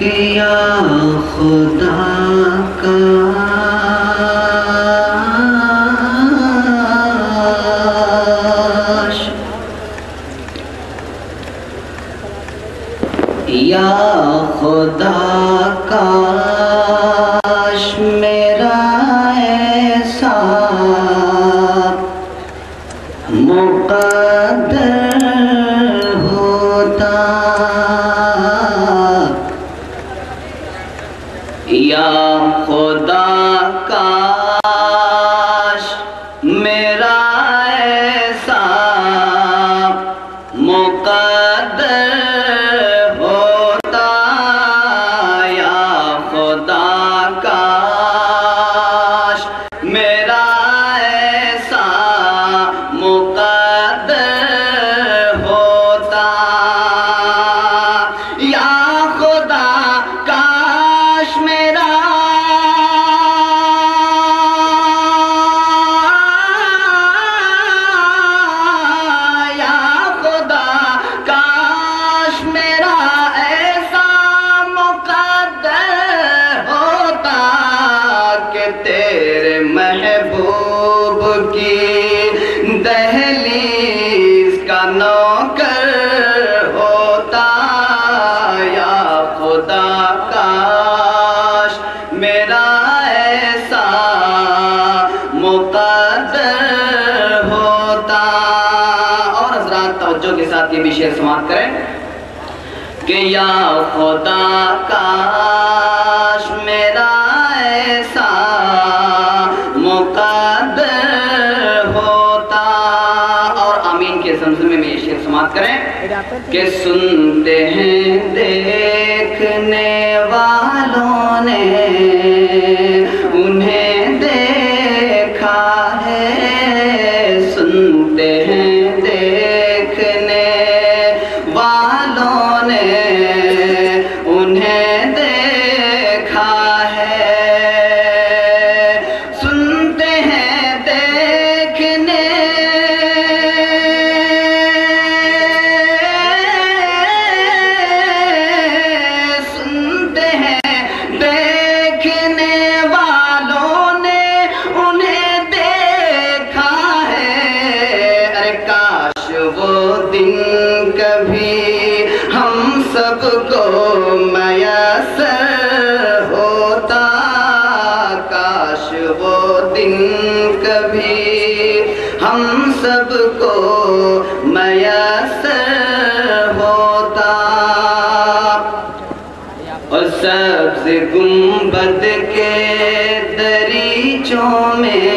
کہ یا خدا کاش یا خدا کاش میرا ایسا مقدر ہوتا یا خدا کاش میرا ایسا مقدر ہوتا یا خدا کاش میرا ایسا مقدر ہوتا یا خدا کاش میرا یا خدا کاش میرا ایسا مقدر ہوتا کہ تیرے محبوب کی دہلیز کا نوکر ہوتا یا خدا کاش میرا ایسا مقدر ہوتا۔ اور حضرات توجہ کے ساتھ یہ بھی شعر سماعت کریں کہ یا خدا کاش میرا ایسا مقدر ہوتا۔ اور آمین کے زمزمے میں یہ شعر سماعت کریں کہ سنتے ہیں دیکھنے والوں نے انہیں دیکھا ہے، سنتے ہیں دیکھنے والوں نے انہیں دیکھا ہے، سنتے ہیں دیکھنے والوں نے انہیں دیکھا ہے۔ ارے کاش وہ دن کبھی ہم سب کو میسر ہوتا، کاش وہ دن کبھی ہم سب کو میسر ہوتا۔ اور سبز گنبد کے دریچوں میں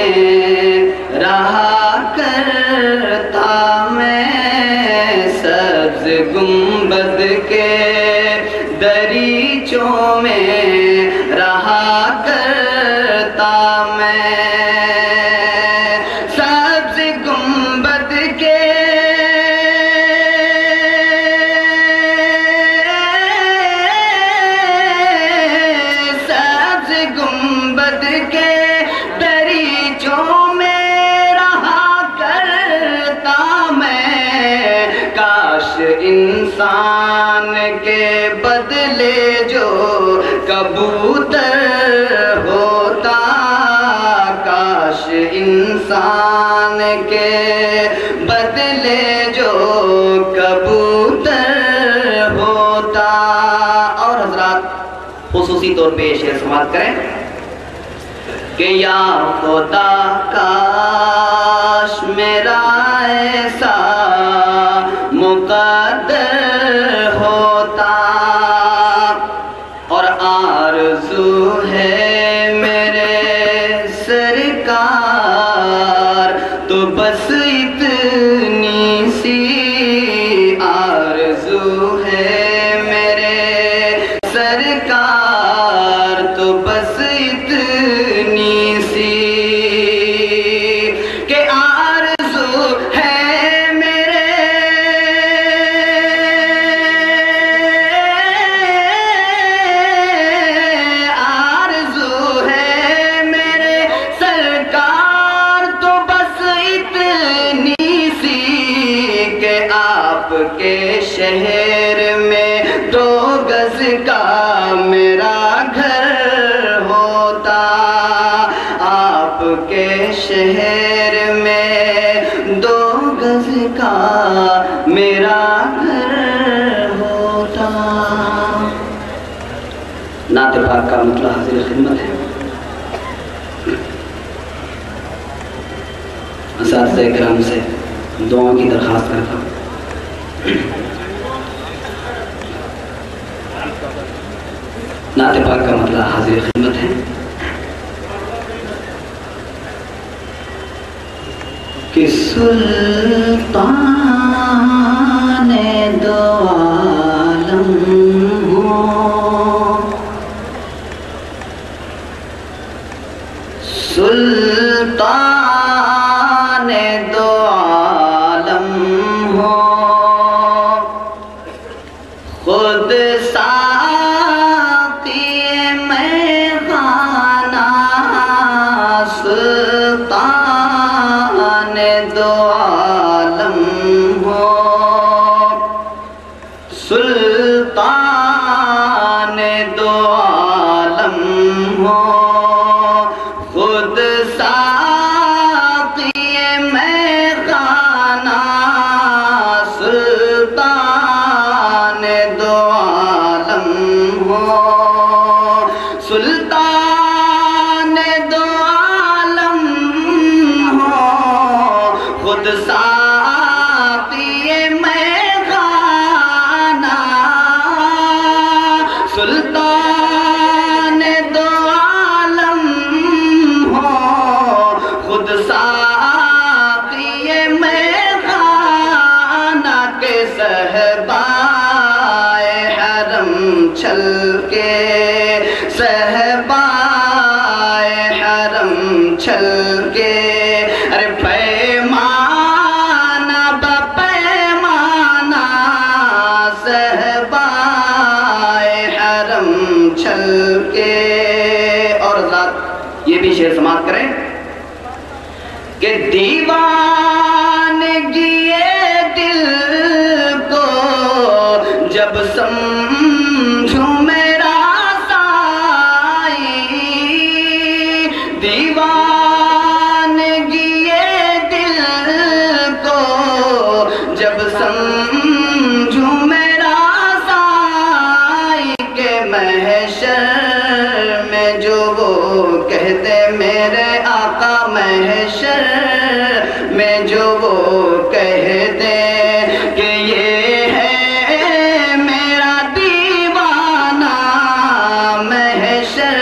رہا کرتا میں، سبز گنبد کے دریچوں میں رہا کرتا میں، سبز گنبد کے گنبد کے دریچوں میں رہا کرتا میں، کاش انسان کے بدلے جو کبوتر ہوتا، کاش انسان کے بدلے جو کبوتر ہوتا۔ اور حضرات خصوصی طور پہ یہ شعر سماعت کریں کہ یا خدا کاش میرا ایسا مقدر ہوتا، اور آرزو ہے میرے سرکار تو بس اتنی سی، آرزو ہے میرے سرکار تو بس اتنی سی، کہ آرزو ہے میرے آرزو ہے میرے سرکار تو بس اتنی سی، کہ آپ کے شہر میں 2 گز کا نعت پاک کا مطلع حاضر خدمت ہے۔ اساتذہ اکرام سے دعاؤں کی درخواست کرتا ہوں۔ نعت پاک کا مطلع حاضر خدمت ہے کہ سلطان دو عالم ہو، سلطان دو عالم ہو، خود ساقی میں خانہ، سلطان دو عالم ہو، سلطان دو عالم ہو، خود ساقی میں خانہ، سلطان دو عالم ہو، سلطان دو عالم ہو، خود ساقی میں خانہ، سلطان دو عالم ہو، خود ساقی میں خانہ، کے صحبائے حرم چھل کے، صحبائے حرم چھل کے، ارے پیمانہ بپیمانہ، صحبائے حرم چھل کے۔ اور حضرات یہ بھی شعر سماعت کریں کہ دیوانگی دل کو جب سمجھوں میرا سائی، دیوانگی دل کو جب سمجھوں میرا سائی، کہ محشر میں جو وہ کہتے میرے آقا، محشر میں جو وہ کہتے کہ یہ ہے میرا دیوانہ، محشر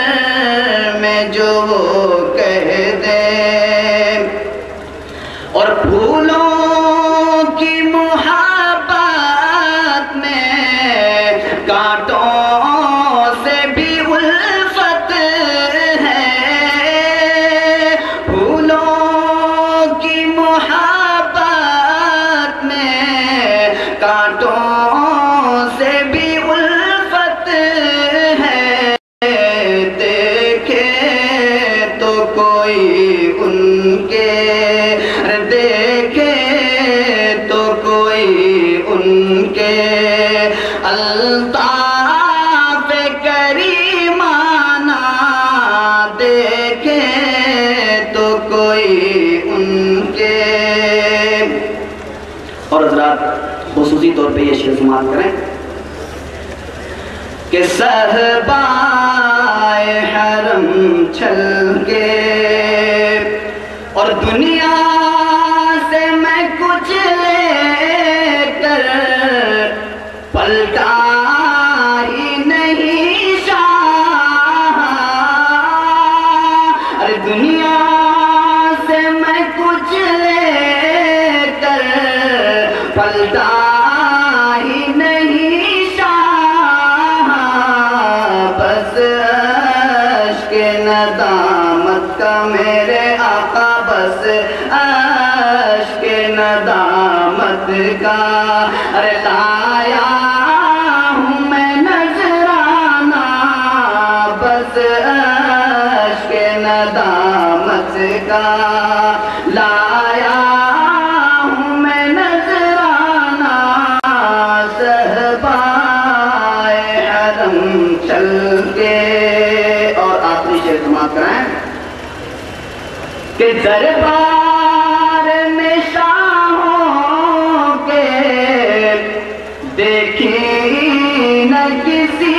میں جو وہ کہتے، اور پھولوں کی محبت میں کانٹوں سے بھی الفت ہے، پھولوں کی محبت میں کانٹوں سے بھی الفت ہے، دیکھے تو کوئی ان کے، دیکھے تو کوئی ان کے الطاف کریمانہ، دیکھے تو کوئی ان کے۔ اور حضرات خصوصی طور پہ یہ شعر سماعت کریں کہ صحبائے حرم چھل کے، اور دنیا سے میں کچھ لے کر پلٹا ہی نہیں شاہ، ارے دنیا سے میں کچھ لے کر پلٹا ہی نہیں شاہ، بس عشق ندامت کا میرے آقا، بس عشق ندامت کا، ارے لایا ہوں میں نذرانہ، بس عشق ندامت کا لایا ہوں میں نذرانہ، صحبائے حرم چل کے۔ اور آخری شعر سماعت کرائیں کہ دربار میں شاہوں کے دیکھی نہ کسی